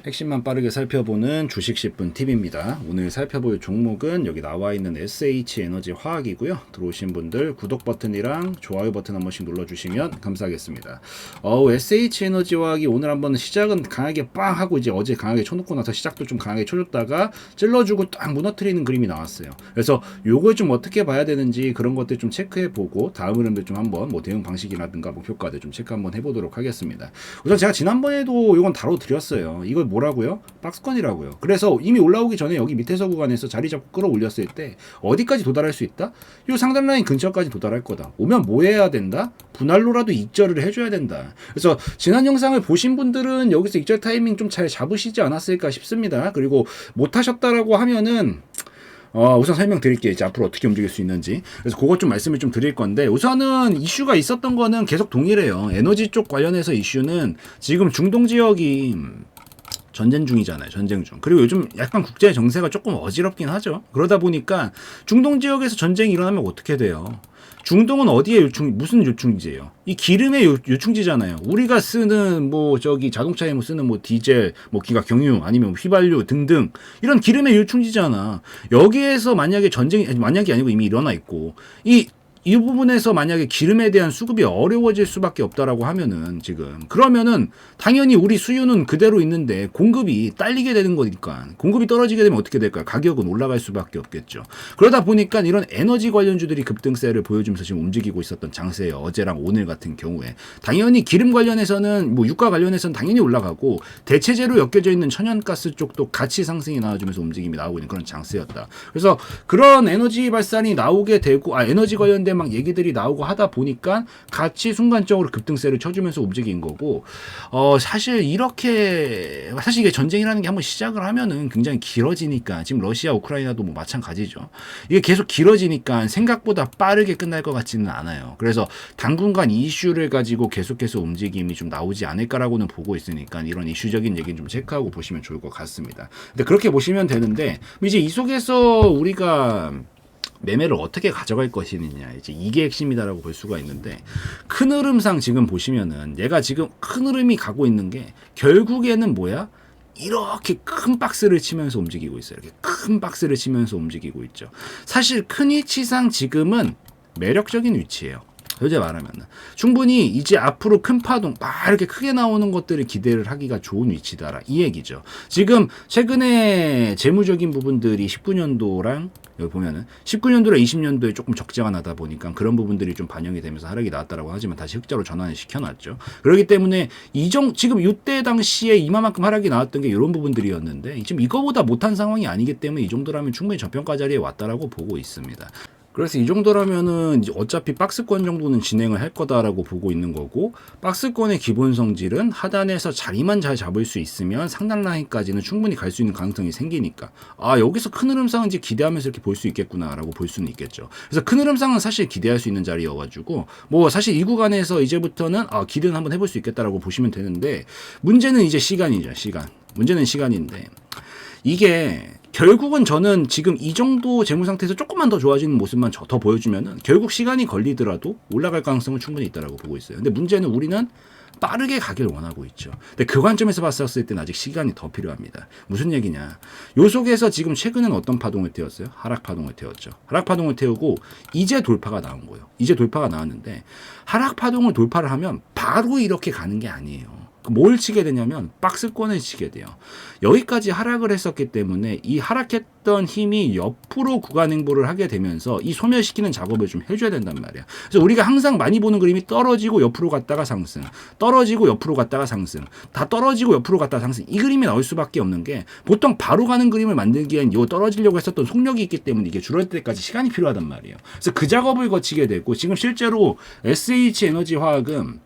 핵심만 빠르게 살펴보는 주식 10분 팁입니다. 오늘 살펴볼 종목은 여기 나와 있는 SH 에너지 화학이고요. 들어오신 분들 구독 버튼이랑 좋아요 버튼 한 번씩 눌러주시면 감사하겠습니다. SH 에너지 화학이 오늘 한번 시작은 강하게 빵 하고 이제 어제 강하게 쳐놓고 나서 시작도 좀 강하게 쳐줬다가 찔러주고 딱 무너뜨리는 그림이 나왔어요. 그래서 요걸 좀 어떻게 봐야 되는지 그런 것들 좀 체크해보고 다음 흐름들 좀 한번 뭐 대응 방식이라든가 목표가들 좀 체크 한번 해보도록 하겠습니다. 우선 제가 지난번에도 이건 다뤄드렸어요. 이걸 뭐라고요? 박스권이라고요. 그래서 이미 올라오기 전에 여기 밑에서 구간에서 자리 잡고 끌어올렸을 때 어디까지 도달할 수 있다? 이 상단 라인 근처까지 도달할 거다. 오면 뭐 해야 된다? 분할로라도 익절을 해줘야 된다. 그래서 지난 영상을 보신 분들은 여기서 익절 타이밍 좀 잘 잡으시지 않았을까 싶습니다. 그리고 못하셨다라고 하면은 우선 설명드릴게요. 이제 앞으로 어떻게 움직일 수 있는지. 그래서 그것 좀 말씀을 좀 드릴 건데, 우선은 이슈가 있었던 거는 계속 동일해요. 에너지 쪽 관련해서 이슈는 지금 중동 지역이 전쟁 중이잖아요. 전쟁 중. 그리고 요즘 약간 국제 정세가 조금 어지럽긴 하죠. 그러다 보니까 중동 지역에서 전쟁이 일어나면 어떻게 돼요? 중동은 어디에 무슨 요충지예요? 이 기름의 요충지잖아요. 우리가 쓰는 자동차에 쓰는 디젤, 기가 경유 아니면 휘발유 등등 이런 기름의 요충지잖아. 여기에서 만약에 만약이 아니고 이미 일어나 있고 이 부분에서 만약에 기름에 대한 수급이 어려워질 수밖에 없다라고 하면은 그러면은 당연히 우리 수요는 그대로 있는데 공급이 딸리게 되는 거니까 공급이 떨어지게 되면 어떻게 될까요? 가격은 올라갈 수밖에 없겠죠. 그러다 보니까 이런 에너지 관련주들이 급등세를 보여주면서 지금 움직이고 있었던 장세예요. 어제랑 오늘 같은 경우에 당연히 기름 관련해서는 유가 관련해서는 당연히 올라가고 대체재로 엮여져 있는 천연가스 쪽도 같이 상승이 나와주면서 움직임이 나오고 있는 그런 장세였다. 그래서 그런 에너지 발산이 나오게 되고 에너지 관련된 막 얘기들이 나오고 하다 보니까 같이 순간적으로 급등세를 쳐주면서 움직인 거고 사실 이게 전쟁이라는 게 한번 시작을 하면은 굉장히 길어지니까 지금 러시아 우크라이나도 마찬가지죠. 이게 계속 길어지니까 생각보다 빠르게 끝날 것 같지는 않아요. 그래서 당분간 이슈를 가지고 계속해서 움직임이 좀 나오지 않을까라고는 보고 있으니까 이런 이슈적인 얘기는 좀 체크하고 보시면 좋을 것 같습니다. 근데 그렇게 보시면 되는데 이제 이 속에서 우리가 매매를 어떻게 가져갈 것이냐 이제 이게 핵심이다라고 볼 수가 있는데 큰 흐름상 지금 보시면은 얘가 지금 큰 흐름이 가고 있는 게 결국에는 뭐야? 이렇게 큰 박스를 치면서 움직이고 있어요. 이렇게 큰 박스를 치면서 움직이고 있죠. 사실 큰 위치상 지금은 매력적인 위치예요. 솔직히 말하면 충분히 이제 앞으로 큰 파동 이렇게 크게 나오는 것들을 기대를 하기가 좋은 위치다라 이 얘기죠. 지금 최근에 재무적인 부분들이 19년도랑 여기 보면은 19년도랑 20년도에 조금 적자가 나다 보니까 그런 부분들이 좀 반영이 되면서 하락이 나왔다라고 하지만 다시 흑자로 전환을 시켜놨죠. 그렇기 때문에 지금 이때 당시에 이만큼 하락이 나왔던 게 이런 부분들이었는데 지금 이거보다 못한 상황이 아니기 때문에 이 정도라면 충분히 저평가 자리에 왔다라고 보고 있습니다. 그래서 이 정도라면은 이제 어차피 박스권 정도는 진행을 할 거다라고 보고 있는 거고 박스권의 기본 성질은 하단에서 자리만 잘 잡을 수 있으면 상단 라인까지는 충분히 갈 수 있는 가능성이 생기니까 여기서 큰 흐름상은 이제 기대하면서 이렇게 볼 수 있겠구나라고 볼 수는 있겠죠. 그래서 큰 흐름상은 사실 기대할 수 있는 자리여가지고 사실 이 구간에서 이제부터는 기대는 한번 해볼 수 있겠다라고 보시면 되는데 문제는 이제 시간이죠. 문제는 시간인데 이게 결국은 저는 지금 이 정도 재무 상태에서 조금만 더 좋아지는 모습만 더 보여주면은 결국 시간이 걸리더라도 올라갈 가능성은 충분히 있다라고 보고 있어요. 근데 문제는 우리는 빠르게 가길 원하고 있죠. 근데 그 관점에서 봤을 때는 아직 시간이 더 필요합니다. 무슨 얘기냐? 요 속에서 지금 최근엔 어떤 파동을 태웠어요? 하락 파동을 태웠죠. 하락 파동을 태우고 이제 돌파가 나온 거예요. 이제 돌파가 나왔는데 하락 파동을 돌파를 하면 바로 이렇게 가는 게 아니에요. 뭘 치게 되냐면 박스권을 치게 돼요. 여기까지 하락을 했었기 때문에 이 하락했던 힘이 옆으로 구간 행보를 하게 되면서 이 소멸시키는 작업을 좀 해줘야 된단 말이야. 그래서 우리가 항상 많이 보는 그림이 떨어지고 옆으로 갔다가 상승, 떨어지고 옆으로 갔다가 상승, 다 떨어지고 옆으로 갔다가 상승 이 그림이 나올 수밖에 없는 게 보통 바로 가는 그림을 만들기엔 요 떨어지려고 했었던 속력이 있기 때문에 이게 줄어들 때까지 시간이 필요하단 말이에요. 그래서 그 작업을 거치게 되고 지금 실제로 SH 에너지 화학은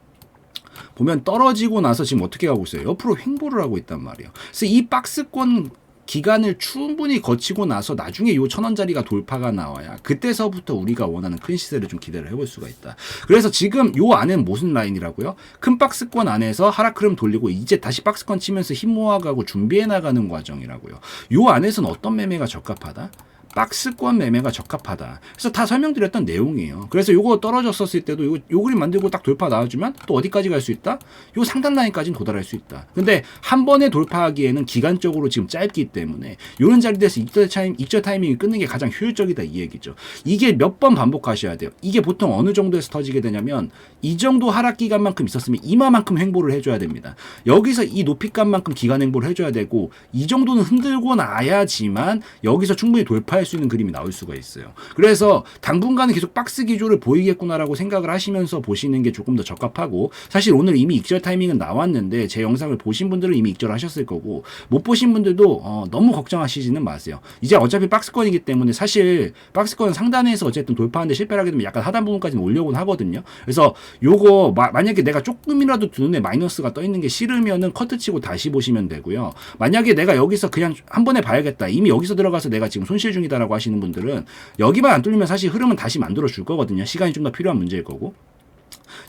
보면 떨어지고 나서 지금 어떻게 가고 있어요? 옆으로 횡보를 하고 있단 말이에요. 그래서 이 박스권 기간을 충분히 거치고 나서 나중에 요 1,000원짜리가 돌파가 나와야 그때서부터 우리가 원하는 큰 시세를 좀 기대를 해볼 수가 있다. 그래서 지금 요 안에는 무슨 라인이라고요? 큰 박스권 안에서 하락 흐름 돌리고 이제 다시 박스권 치면서 힘 모아가고 준비해 나가는 과정이라고요. 요 안에서는 어떤 매매가 적합하다? 박스권 매매가 적합하다. 그래서 다 설명드렸던 내용이에요. 그래서 요거 떨어졌었을 때도 요 그림 만들고 딱 돌파 나와주면 또 어디까지 갈 수 있다? 요 상단 라인까지는 도달할 수 있다. 근데 한 번에 돌파하기에는 기간적으로 지금 짧기 때문에 요런 자리에서 익절 타이밍이 끊는 게 가장 효율적이다 이 얘기죠. 이게 몇 번 반복하셔야 돼요. 이게 보통 어느 정도에서 터지게 되냐면 이 정도 하락 기간만큼 있었으면 이마만큼 횡보를 해줘야 됩니다. 여기서 이 높이값만큼 기간 횡보를 해줘야 되고 이 정도는 흔들고 나야지만 여기서 충분히 돌파할 수 있는 그림이 나올 수가 있어요. 그래서 당분간은 계속 박스 기조를 보이겠구나라고 생각을 하시면서 보시는 게 조금 더 적합하고 사실 오늘 이미 익절 타이밍은 나왔는데 제 영상을 보신 분들은 이미 익절하셨을 거고 못 보신 분들도 너무 걱정하시지는 마세요. 이제 어차피 박스권이기 때문에 사실 박스권 상단에서 어쨌든 돌파하는데 실패를 하게 되면 약간 하단 부분까지는 올려곤 하거든요. 그래서 요거 만약에 내가 조금이라도 눈에 마이너스가 떠 있는 게 싫으면은 커트 치고 다시 보시면 되고요. 만약에 내가 여기서 그냥 한 번에 봐야겠다. 이미 여기서 들어가서 내가 지금 손실 중이다라고 하시는 분들은 여기만 안 뚫리면 사실 흐름은 다시 만들어 줄 거거든요. 시간이 좀 더 필요한 문제일 거고.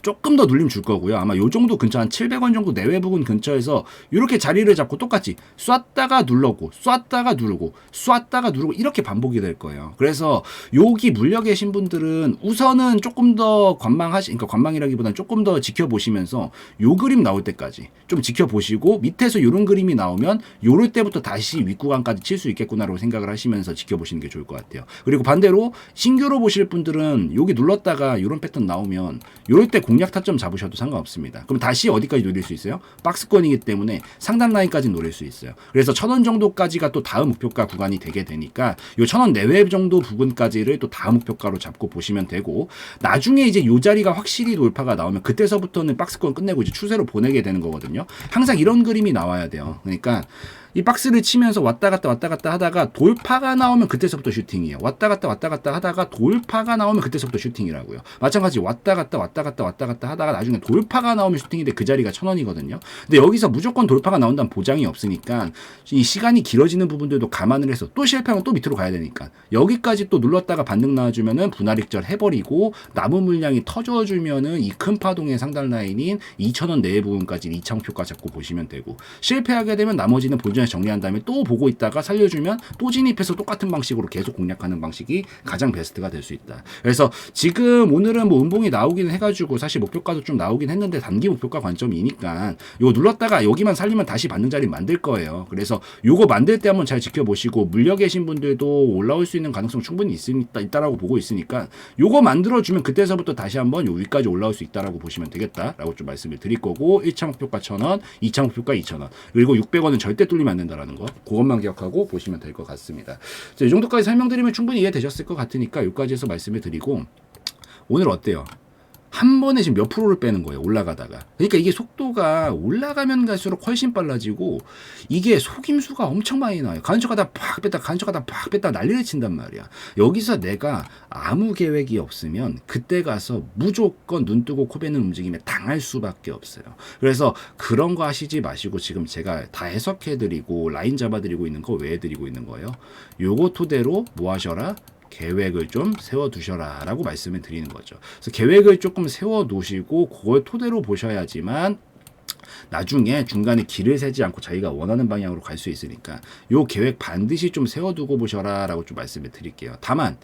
조금 더 눌림 줄 거고요. 아마 요 정도 근처 한 700원 정도 내외 부분 근처에서 이렇게 자리를 잡고 똑같이 쐈다가 눌렀고 쐈다가 누르고 쐈다가 누르고 이렇게 반복이 될 거예요. 그래서 여기 물려 계신 분들은 우선은 조금 더 그러니까 관망이라기보다는 조금 더 지켜보시면서 요 그림 나올 때까지 좀 지켜보시고 밑에서 요런 그림이 나오면 요럴 때부터 다시 윗구간까지 칠 수 있겠구나라고 생각을 하시면서 지켜보시는 게 좋을 것 같아요. 그리고 반대로 신규로 보실 분들은 여기 눌렀다가 요런 패턴 나오면 요럴 때 공략 타점 잡으셔도 상관없습니다. 그럼 다시 어디까지 노릴 수 있어요? 박스권이기 때문에 상단 라인까지 노릴 수 있어요. 그래서 1,000원 정도까지가 또 다음 목표가 구간이 되게 되니까 요 1,000원 내외 정도 부분까지를 또 다음 목표가로 잡고 보시면 되고 나중에 이제 요 자리가 확실히 돌파가 나오면 그때서부터는 박스권 끝내고 이제 추세로 보내게 되는 거거든요. 항상 이런 그림이 나와야 돼요. 그러니까 이 박스를 치면서 왔다 갔다 하다가 돌파가 나오면 그때서부터 슈팅이에요. 왔다 갔다 하다가 돌파가 나오면 그때서부터 슈팅이라고요. 마찬가지 왔다 갔다 하다가 나중에 돌파가 나오면 슈팅인데 그 자리가 1,000원이거든요. 근데 여기서 무조건 돌파가 나온다는 보장이 없으니까 이 시간이 길어지는 부분들도 감안을 해서 또 실패하면 또 밑으로 가야 되니까 여기까지 또 눌렀다가 반등 나와주면은 분할익절 해버리고 남은 물량이 터져주면은 이 큰 파동의 상단 라인인 2,000원 내외 부분까지 2차 목표가 잡고 보시면 되고 실패하게 되면 나머지는 본전에 정리한 다음에 또 보고 있다가 살려주면 또 진입해서 똑같은 방식으로 계속 공략하는 방식이 가장 베스트가 될 수 있다. 그래서 지금 오늘은 뭐 음봉이 나오긴 해가지고 사실 목표가도 좀 나오긴 했는데 단기 목표가 관점이니까 요거 눌렀다가 여기만 살리면 다시 받는 자리 만들 거예요. 그래서 요거 만들 때 한번 잘 지켜보시고 물려 계신 분들도 올라올 수 있는 가능성 충분히 있다라고 보고 있으니까 요거 만들어주면 그때서부터 다시 한번 요 위까지 올라올 수 있다라고 보시면 되겠다라고 좀 말씀을 드릴 거고 1차 목표가 1,000원, 2차 목표가 2,000원 그리고 600원은 절대 뚫리면 안 된다라는 거 그것만 기억하고 보시면 될 것 같습니다. 이 정도까지 설명드리면 충분히 이해되셨을 것 같으니까 여기까지 해서 말씀을 드리고 오늘 어때요? 한 번에 지금 몇 프로를 빼는 거예요. 올라가다가. 그러니까 이게 속도가 올라가면 갈수록 훨씬 빨라지고 이게 속임수가 엄청 많이 나와요. 간척하다 팍 뺐다 난리를 친단 말이야. 여기서 내가 아무 계획이 없으면 그때 가서 무조건 눈 뜨고 코 베는 움직임에 당할 수밖에 없어요. 그래서 그런 거 하시지 마시고 지금 제가 다 해석해드리고 라인 잡아드리고 있는 거 왜 해드리고 있는 거예요? 요거 토대로 뭐 하셔라? 계획을 좀 세워두셔라 라고 말씀을 드리는 거죠. 그래서 계획을 조금 세워두시고 그걸 토대로 보셔야지만 나중에 중간에 길을 세지 않고 자기가 원하는 방향으로 갈 수 있으니까 요 계획 반드시 좀 세워두고 보셔라 라고 좀 말씀을 드릴게요. 다만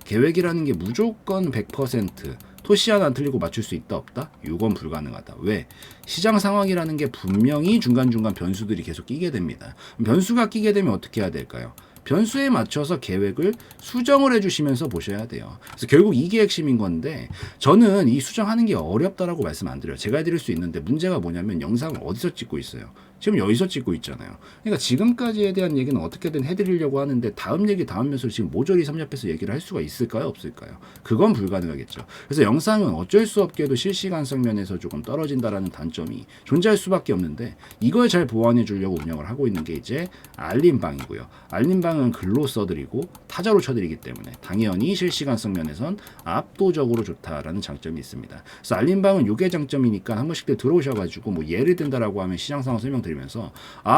계획이라는 게 무조건 100% 토시 하나 안 틀리고 맞출 수 있다 없다? 이건 불가능하다. 왜? 시장 상황이라는 게 분명히 중간중간 변수들이 계속 끼게 됩니다. 변수가 끼게 되면 어떻게 해야 될까요? 변수에 맞춰서 계획을 수정을 해주시면서 보셔야 돼요. 그래서 결국 이게 핵심인 건데 저는 이 수정하는 게 어렵다라고 말씀 안 드려요. 제가 해드릴 수 있는데 문제가 뭐냐면 영상을 어디서 찍고 있어요? 지금 여기서 찍고 있잖아요. 그러니까 지금까지에 대한 얘기는 어떻게든 해드리려고 하는데 다음 얘기 다음 면서 지금 모조리 섭렵해서 얘기를 할 수가 있을까요? 없을까요? 그건 불가능하겠죠. 그래서 영상은 어쩔 수 없게도 실시간성 면에서 조금 떨어진다라는 단점이 존재할 수밖에 없는데 이걸 잘 보완해 주려고 운영을 하고 있는 게 이제 알림방이고요. 알림방은 글로 써드리고 타자로 쳐드리기 때문에 당연히 실시간성 면에선 압도적으로 좋다라는 장점이 있습니다. 그래서 알림방은 요게 장점이니까 한 번씩들 들어오셔가지고 뭐 예를 든다라고 하면 시장 상황 설명드릴 드리면서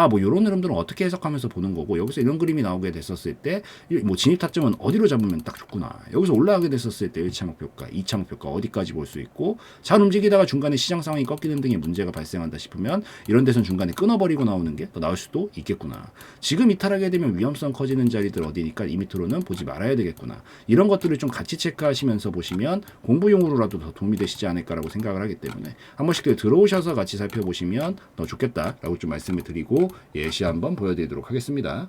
뭐 요런 흐름들은 어떻게 해석하면서 보는 거고, 여기서 이런 그림이 나오게 됐었을 때 뭐 진입 타점은 어디로 잡으면 딱 좋구나, 여기서 올라가게 됐었을 때 1차 목표가 2차 목표가 어디까지 볼 수 있고, 잘 움직이다가 중간에 시장 상황이 꺾이는 등의 문제가 발생한다 싶으면 이런 데선 중간에 끊어버리고 나오는 게 더 나을 수도 있겠구나. 지금 이탈하게 되면 위험성 커지는 자리들 어디니까 이 밑으로는 보지 말아야 되겠구나. 이런 것들을 좀 같이 체크하시면서 보시면 공부용으로라도 더 도움이 되시지 않을까라고 생각을 하기 때문에 한 번씩 들어오셔서 같이 살펴보시면 더 좋겠다라고 좀 말씀을 드리고 예시 한번 보여드리도록 하겠습니다.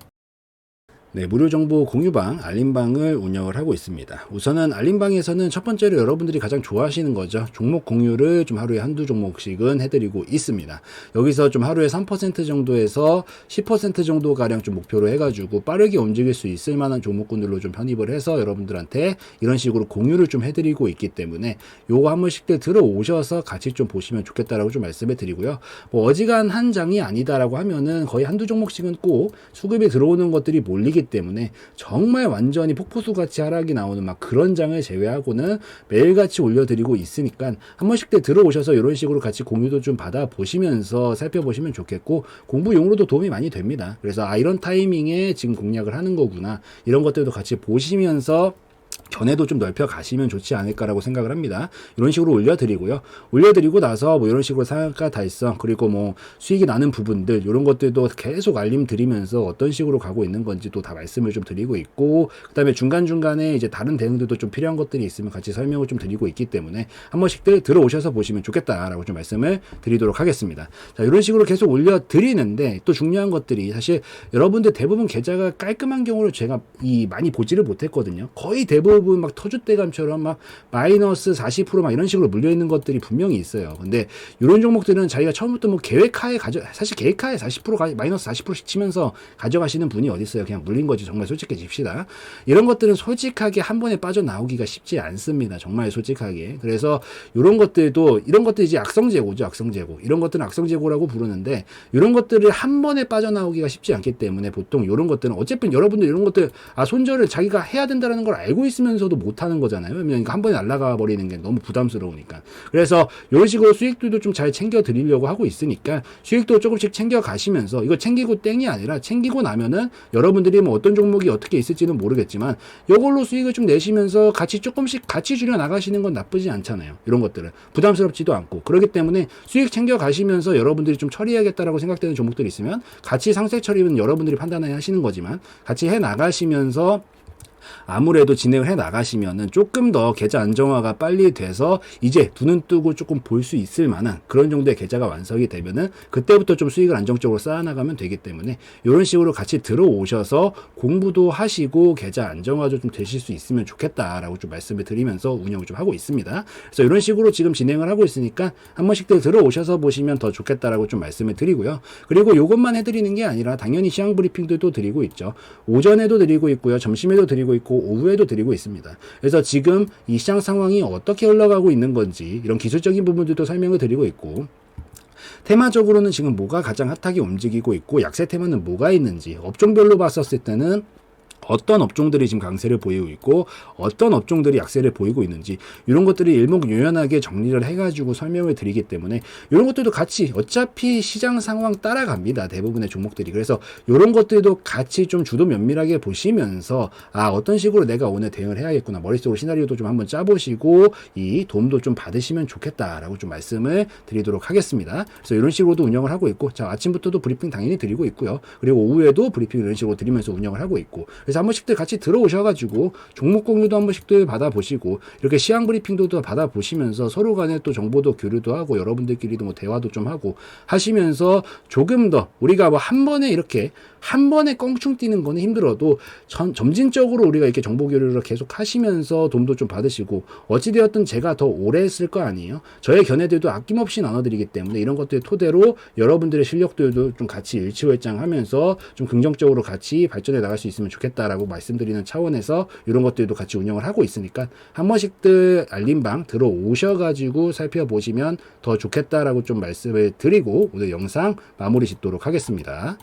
네, 무료 정보 공유방, 알림방을 운영을 하고 있습니다. 우선은 알림방에서는 첫 번째로 여러분들이 가장 좋아하시는 거죠. 종목 공유를 좀 하루에 한두 종목씩은 해드리고 있습니다. 여기서 좀 하루에 3% 정도에서 10% 정도 가량 좀 목표로 해가지고 빠르게 움직일 수 있을 만한 종목군들로 좀 편입을 해서 여러분들한테 이런 식으로 공유를 좀 해드리고 있기 때문에 요거 한 번씩들 들어오셔서 같이 좀 보시면 좋겠다라고 좀 말씀을 드리고요. 뭐 어지간한 장이 아니다라고 하면은 거의 한두 종목씩은 꼭 수급이 들어오는 것들이 몰리기 때문에 정말 완전히 폭포수같이 하락이 나오는 막 그런 장을 제외하고는 매일같이 올려드리고 있으니까 한 번씩 들어오셔서 이런 식으로 같이 공유도 좀 받아보시면서 살펴보시면 좋겠고, 공부용으로도 도움이 많이 됩니다. 그래서 이런 타이밍에 지금 공략을 하는 거구나, 이런 것들도 같이 보시면서 견해도 좀 넓혀 가시면 좋지 않을까라고 생각을 합니다. 이런 식으로 올려드리고요. 올려드리고 나서 뭐 이런 식으로 상한가 달성, 그리고 뭐 수익이 나는 부분들, 이런 것들도 계속 알림 드리면서 어떤 식으로 가고 있는 건지도 다 말씀을 좀 드리고 있고, 그 다음에 중간중간에 이제 다른 대응들도 좀 필요한 것들이 있으면 같이 설명을 좀 드리고 있기 때문에 한 번씩들 들어오셔서 보시면 좋겠다라고 좀 말씀을 드리도록 하겠습니다. 자, 이런 식으로 계속 올려드리는데 또 중요한 것들이, 사실 여러분들 대부분 계좌가 깔끔한 경우를 제가 많이 보지를 못했거든요. 거의 대부분 막 터줏대감처럼 막 마이너스 40%막 이런 식으로 물려있는 것들이 분명히 있어요. 근데 이런 종목들은 자기가 처음부터 뭐 계획하에 사실 계획하에 40% 마이너스 40%씩 치면서 가져가시는 분이 어디 있어요. 그냥 물린 거지. 정말 솔직해집시다. 이런 것들은 솔직하게 한 번에 빠져나오기가 쉽지 않습니다. 정말 솔직하게. 그래서 이런 것들도, 이런 것들이 이제 악성재고죠. 악성재고. 이런 것들은 악성재고라고 부르는데, 이런 것들을 한 번에 빠져나오기가 쉽지 않기 때문에 보통 이런 것들은 어쨌든 여러분들 이런 것들 손절을 자기가 해야 된다는 걸 알고 있으면서도 못하는 거잖아요. 왜냐면 한 번에 날아가 버리는 게 너무 부담스러우니까. 그래서 이런 식으로 수익들도 좀 잘 챙겨 드리려고 하고 있으니까 수익도 조금씩 챙겨 가시면서, 이거 챙기고 땡이 아니라 챙기고 나면은 여러분들이 뭐 어떤 종목이 어떻게 있을지는 모르겠지만 이걸로 수익을 좀 내시면서 같이 조금씩 같이 줄여 나가시는 건 나쁘지 않잖아요. 이런 것들은 부담스럽지도 않고. 그렇기 때문에 수익 챙겨 가시면서 여러분들이 좀 처리해야겠다라고 생각되는 종목들이 있으면 같이 상세 처리는 여러분들이 판단해야 하시는 거지만 같이 해 나가시면서 아무래도 진행을 해 나가시면은 조금 더 계좌 안정화가 빨리 돼서 이제 두 눈 뜨고 조금 볼 수 있을 만한 그런 정도의 계좌가 완성이 되면은 그때부터 좀 수익을 안정적으로 쌓아나가면 되기 때문에 이런 식으로 같이 들어오셔서 공부도 하시고 계좌 안정화도 좀 되실 수 있으면 좋겠다라고 좀 말씀을 드리면서 운영을 좀 하고 있습니다. 그래서 이런 식으로 지금 진행을 하고 있으니까 한 번씩들 들어오셔서 보시면 더 좋겠다라고 좀 말씀을 드리고요. 그리고 이것만 해드리는 게 아니라 당연히 시황 브리핑도 드리고 있죠. 오전에도 드리고 있고요. 점심에도 드리고 있고 오후에도 드리고 있습니다. 그래서 지금 이 시장 상황이 어떻게 흘러가고 있는 건지 이런 기술적인 부분들도 설명을 드리고 있고, 테마적으로는 지금 뭐가 가장 핫하게 움직이고 있고 약세 테마는 뭐가 있는지 업종별로 봤었을 때는 어떤 업종들이 지금 강세를 보이고 있고 어떤 업종들이 약세를 보이고 있는지 이런 것들이 일목요연하게 정리를 해가지고 설명을 드리기 때문에 이런 것들도 같이 어차피 시장 상황 따라갑니다. 대부분의 종목들이. 그래서 이런 것들도 같이 좀 주도 면밀하게 보시면서 어떤 식으로 내가 오늘 대응을 해야겠구나, 머릿속으로 시나리오도 좀 한번 짜보시고 이 도움도 좀 받으시면 좋겠다라고 좀 말씀을 드리도록 하겠습니다. 그래서 이런 식으로도 운영을 하고 있고, 자, 아침부터도 브리핑 당연히 드리고 있고요. 그리고 오후에도 브리핑 이런 식으로 드리면서 운영을 하고 있고, 그래서 한 번씩들 같이 들어오셔가지고 종목 공유도 한 번씩들 받아보시고 이렇게 시황 브리핑도 받아보시면서 서로 간에 또 정보도 교류도 하고 여러분들끼리도 뭐 대화도 좀 하고 하시면서 조금 더 우리가 뭐 한 번에 이렇게 한 번에 껑충 뛰는 거는 힘들어도 점진적으로 우리가 이렇게 정보 교류를 계속 하시면서 도움도 좀 받으시고, 어찌되었든 제가 더 오래 했을 거 아니에요. 저의 견해들도 아낌없이 나눠드리기 때문에 이런 것들 토대로 여러분들의 실력들도 좀 같이 일치월장하면서 좀 긍정적으로 같이 발전해 나갈 수 있으면 좋겠다라고 말씀드리는 차원에서 이런 것들도 같이 운영을 하고 있으니까 한 번씩들 알림방 들어오셔가지고 살펴보시면 더 좋겠다라고 좀 말씀을 드리고 오늘 영상 마무리 짓도록 하겠습니다.